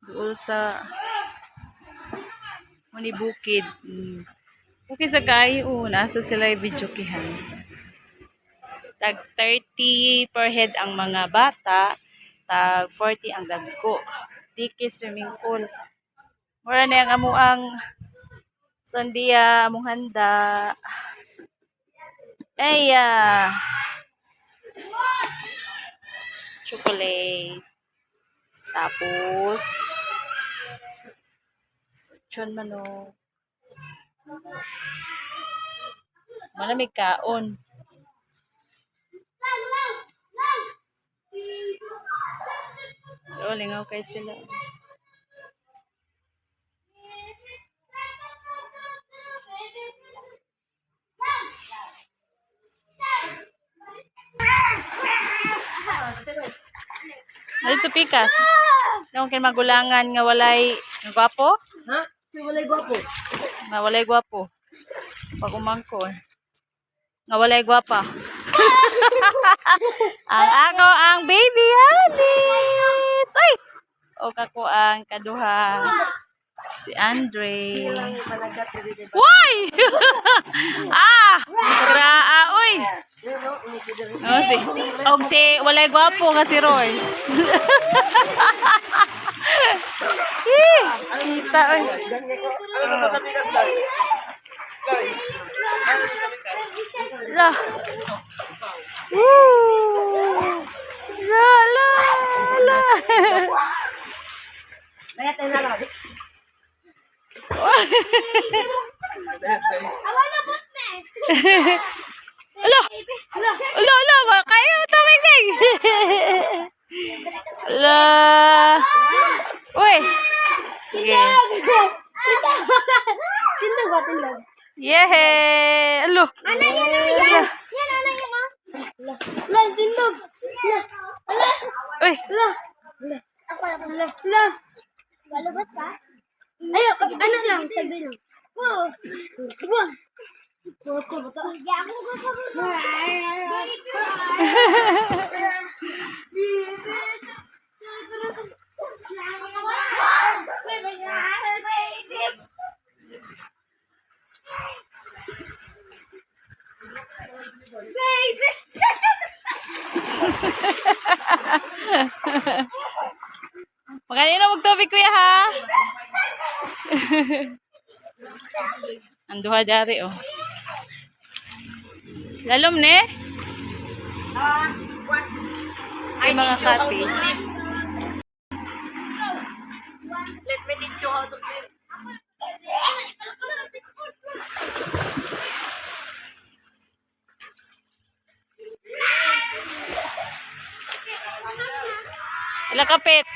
Doon sa Manibukid. Okay sa kayo, nasa sila video kihan. Tag 30 per head ang mga bata, tag 40 ang dagko. Tiki swimming pool. Mura na yung amuang sandia, among handa. Aya. Chocolate. Tapos chon manok. Malamig kaon. Oh, lingaw kay sila. Dito pikas. Nung kin magulangan nga walay gwapo? Ha? Si walay gwapo. Nga walay gwapo. Pag umangko. Nga walay gwapa. Ang ako ang baby Alice. Ay! O kako ang kaduha. Si Andre. Why? Graa, uy. Oh, si walay gwapo kasi Roy. Kita oy. Ano ba sa bigas lang? La. Woo! La la la. Bayat na lang. Ala! Ala, ala! Kaya mo tumigay! Ala! Uy! Sige. Tindog ba, tindog? Yehey! Alo! Ano yan, ano yan? Yan, ano yan, ah? La, tindog. La, Uy! la. Ako na, la. Balubot ka? Ayo, ano lang, sabi lang. Wow! Wow! Boto, boto. Hindi ako boto. Makanina magtubig kuya ha. Ang duha jari oh. Lalom ne? Ay mga kati. Let me teach you how to swim. Ila kapit.